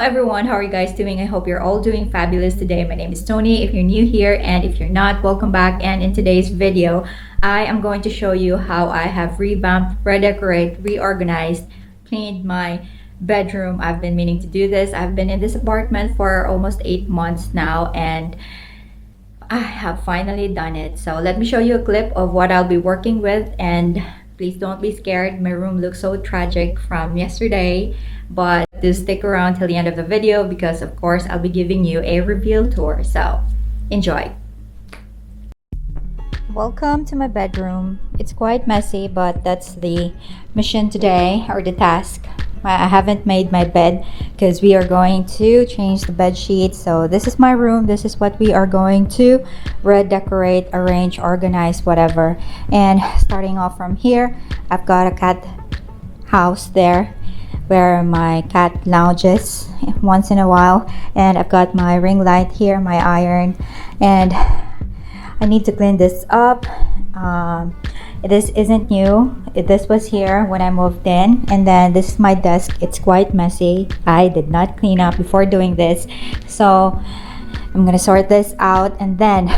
everyone, how are you guys doing? I hope you're all doing fabulous today. My name is Tony. If you're new here and if you're not, welcome back. And in today's video, I am going to show you how I have revamped, redecorate, reorganized, cleaned my bedroom. I've been meaning to do this. I've been in this apartment for almost 8 months now and I have finally done it. So let me show you a clip of what I'll be working with, and please don't be scared. My room looks so tragic from yesterday, but do stick around till the end of the video because of course I'll be giving you a reveal tour. So enjoy. Welcome to my bedroom. It's quite messy, but that's the mission today, or the task. I haven't made my bed because we are going to change the bed sheets. So this is my room. This is what we are going to redecorate, arrange, organize, whatever. And starting off from here, I've got a cat house there where my cat lounges once in a while. And I've got my ring light here, my iron, and I need to clean this up. This isn't new. This was here when I moved in, and then this is my desk. It's quite messy. I did not clean up before doing this, so I'm gonna sort this out. And then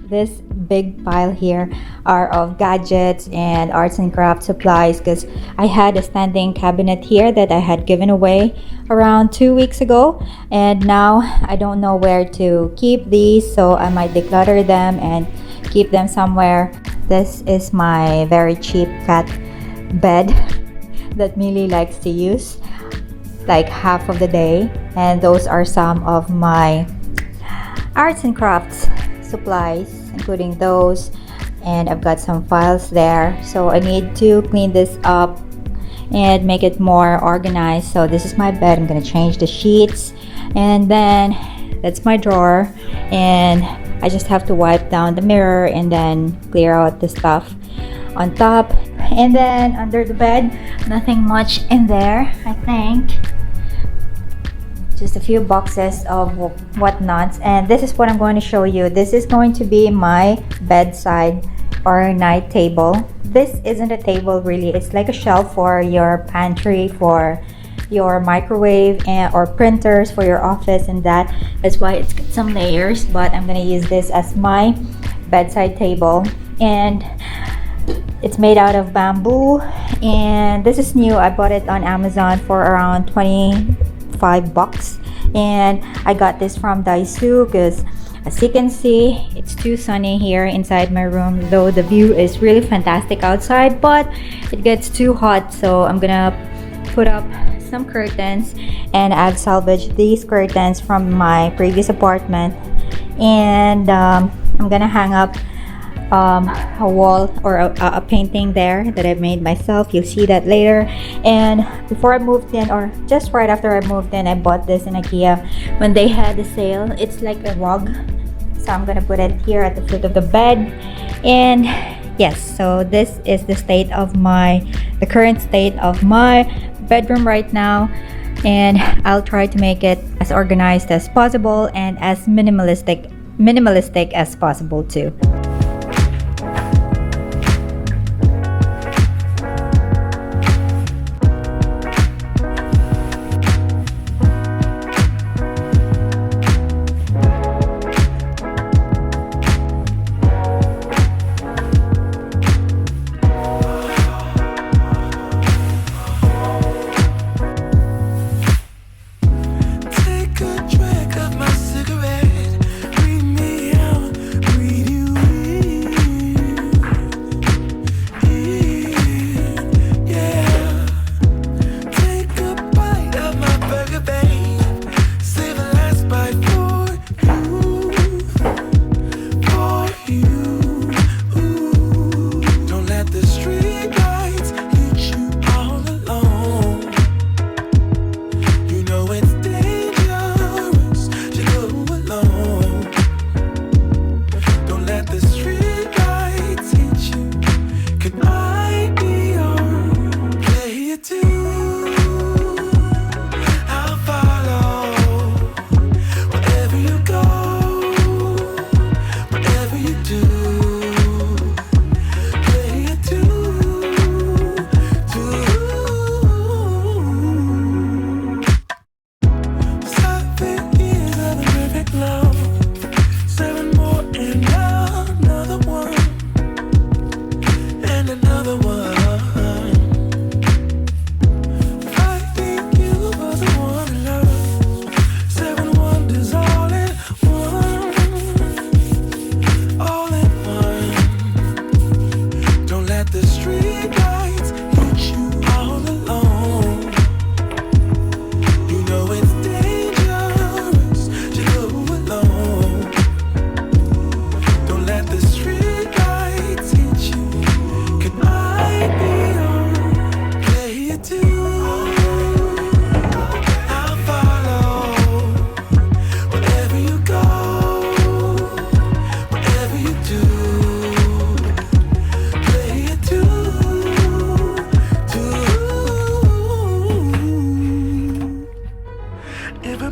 this big pile here are of gadgets and arts and craft supplies, because I had a standing cabinet here that I had given away around 2 weeks ago, and now I don't know where to keep these, so I might declutter them and keep them somewhere. This is my very cheap cat bed that Millie likes to use like half of the day, and those are some of my arts and crafts supplies, including those, and I've got some files there, so I need to clean this up and make it more organized. So this is my bed. I'm gonna change the sheets, and then that's my drawer, and I just have to wipe down the mirror and then clear out the stuff on top. And then under the bed, nothing much in there, I think. Just a few boxes of whatnots. And this is what I'm going to show you. This is going to be my bedside or night table. This isn't a table really. It's like a shelf for your pantry, for your microwave, and or printers for your office, and that's why it's got some layers. But I'm gonna use this as my bedside table, and it's made out of bamboo, and this is new. I bought it on Amazon for around 25 bucks, and I got this from Daiso because as you can see, it's too sunny here inside my room, though the view is really fantastic outside, but it gets too hot. So I'm gonna put up some curtains, and I've salvaged these curtains from my previous apartment, and I'm gonna hang up a wall or a painting there that I've made myself. You'll see that later. And before I moved in, or just right after I moved in, I bought this in IKEA when they had a sale. It's like a rug, so I'm gonna put it here at the foot of the bed. And yes, so this is the current state of my bedroom right now, and I'll try to make it as organized as possible and as minimalistic as possible too.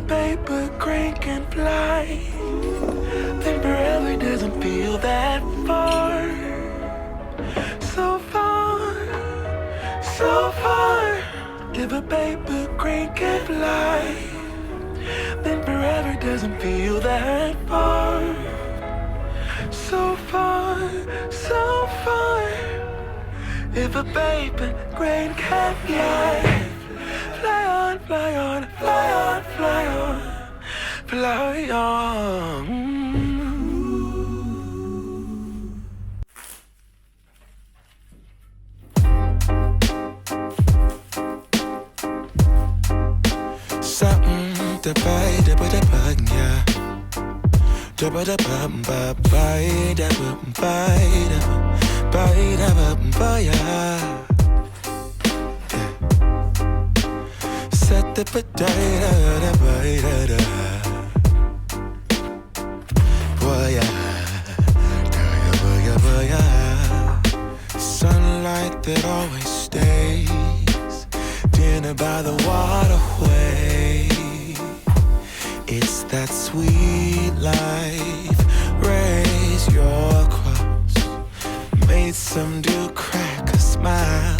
paper crane can fly, then forever doesn't feel that far. So far, so far. If a paper crane can fly, then forever doesn't feel that far. So far, so far. If a paper crane can fly, fly on, fly on, fly on, fly on, fly on. Something to buy, yeah. Set the potato, sunlight that always stays, dinner by the waterway. It's that sweet life. Raise your cross. Made some dude crack a smile.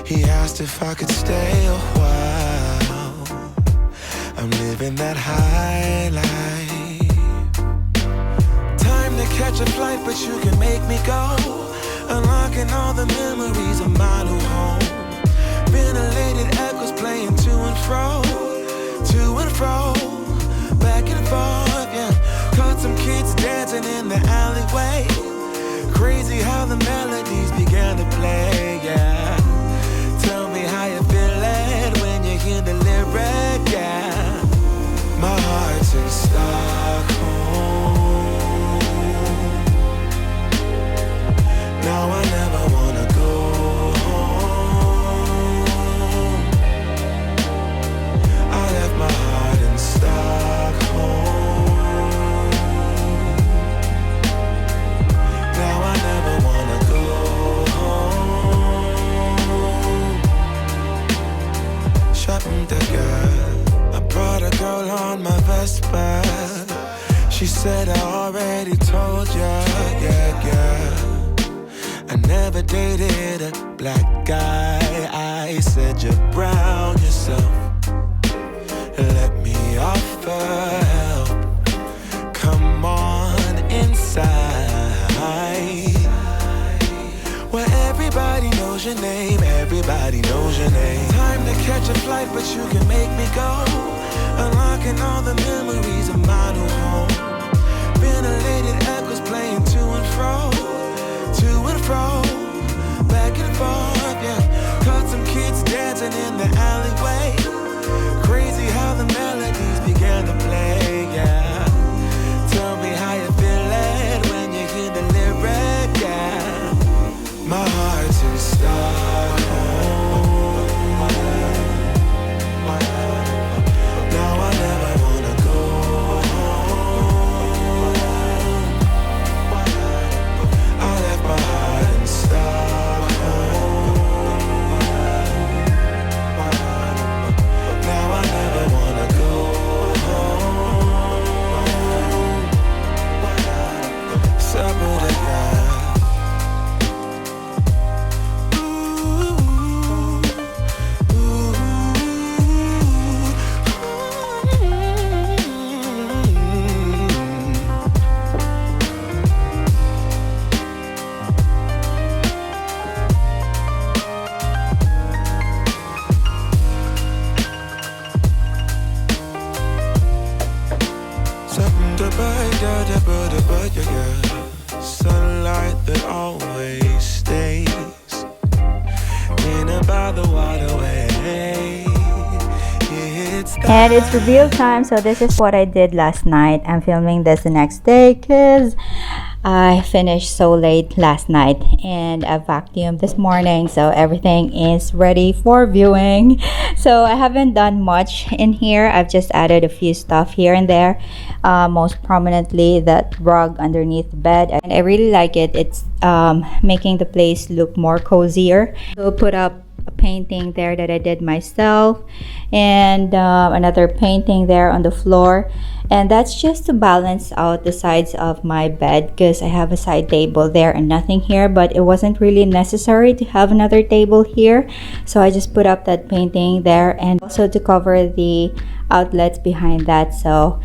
He asked if I could stay a while. I'm living that high life. Time to catch a flight, but you can make me go. Unlocking all the memories of my new home. Ventilated echoes playing to and fro, to and fro, back and forth, yeah. Caught some kids dancing in the alleyway. Crazy how the melodies began to play, yeah. Tell me how you feel it when you hear the lyric, yeah. My heart's in Stockholm. Now I never wanna go home. I left my heart in Stockholm. Now I never wanna go home. Shopping the girl, I brought a girl on my Vespa. She said I already told ya, yeah, yeah. I never dated a black guy. I said you're brown yourself. Let me offer help. Come on inside, where everybody knows your name. Everybody knows your name. Time to catch a flight, but you can make me go. Unlocking all the memories of my new home. Ventilated echoes playing to and fro, to and fro, back and forth, yeah. Caught some kids dancing in the alleyway. Crazy how the melodies began to play, yeah. Tell me how you feel it when you hear the lyric, yeah. My heart's in Stockholm. Now I never wanna go home. I left my heart in Stockholm. Now I never wanna go home. Sabodega. Sunlight that always stays in by the waterway. And it's reveal time, so this is what I did last night. I'm filming this the next day because I finished so late last night, and I vacuumed this morning, so everything is ready for viewing. So I haven't done much in here. I've just added a few stuff here and there, most prominently that rug underneath the bed, and I really like it. It's making the place look more cozier. So put up a painting there that I did myself, and another painting there on the floor. And that's just to balance out the sides of my bed because I have a side table there and nothing here, but it wasn't really necessary to have another table here, so I just put up that painting there, and also to cover the outlets behind that. So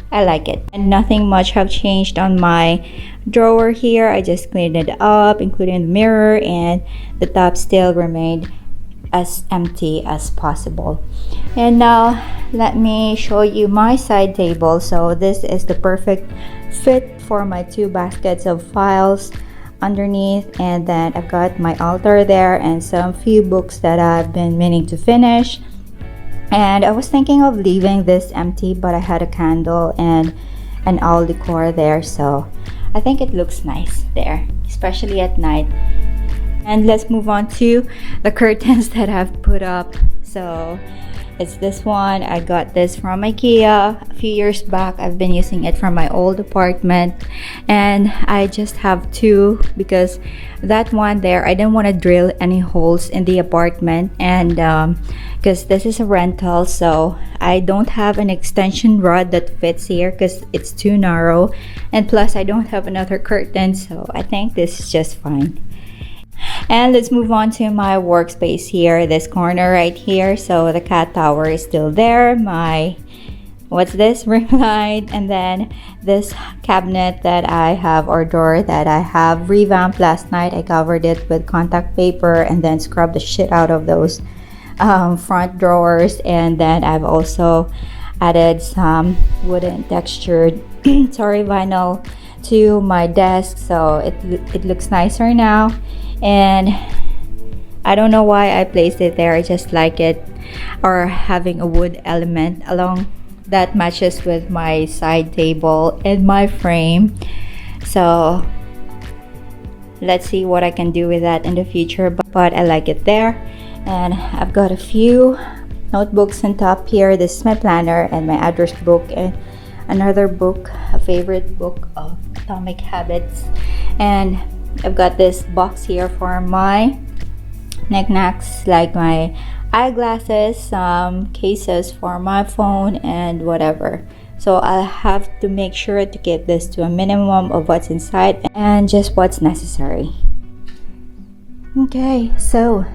I like it. And nothing much have changed on my drawer here. I just cleaned it up, including the mirror, and the top still remained as empty as possible. And now let me show you my side table. So this is the perfect fit for my two baskets of files underneath, and then I've got my altar there and some few books that I've been meaning to finish. And I was thinking of leaving this empty, but I had a candle and an owl decor there, so I think it looks nice there, especially at night. And let's move on to the curtains that I've put up. So it's this one. I got this from IKEA a few years back. I've been using it from my old apartment, and I just have two because that one there, I didn't want to drill any holes in the apartment, and because this is a rental, so I don't have an extension rod that fits here because it's too narrow, and plus I don't have another curtain, so I think this is just fine. And let's move on to my workspace here, this corner right here. So the cat tower is still there, my what's this, ring light, and then this cabinet that I have, or drawer that I have revamped last night. I covered it with contact paper and then scrubbed the shit out of those front drawers, and then I've also added some wooden textured sorry, vinyl to my desk, so it looks nicer now. And I don't know why I placed it there, I just like it, or having a wood element along that matches with my side table and my frame. So let's see what I can do with that in the future, but I like it there. And I've got a few notebooks on top here. This is my planner and my address book, and another book, a favorite book of Atomic Habits. And I've got this box here for my knickknacks, like my eyeglasses, some cases for my phone, and whatever. So I'll have to make sure to keep this to a minimum of what's inside and just what's necessary. Okay, so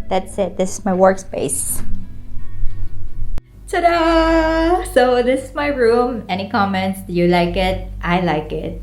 that's it. This is my workspace. Ta-da! So this is my room. Any comments? Do you like it? I like it.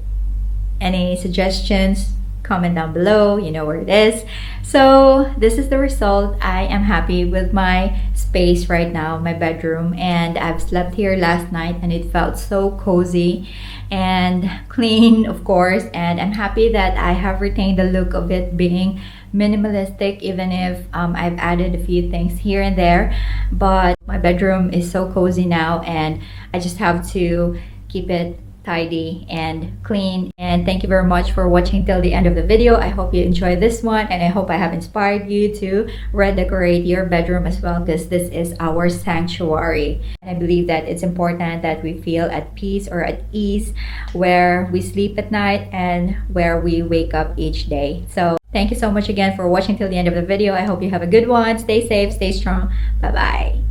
Any suggestions? Comment down below. You know where it is. So this is the result. I am happy with my space right now, my bedroom, and I've slept here last night and it felt so cozy and clean, of course, and I'm happy that I have retained the look of it being minimalistic, even if I've added a few things here and there. But my bedroom is so cozy now, and I just have to keep it tidy and clean. And thank you very much for watching till the end of the video. I hope you enjoyed this one, and I hope I have inspired you to redecorate your bedroom as well, because this is our sanctuary. And I believe that it's important that we feel at peace or at ease where we sleep at night and where we wake up each day. So thank you so much again for watching till the end of the video. I hope you have a good one. Stay safe, stay strong. Bye bye.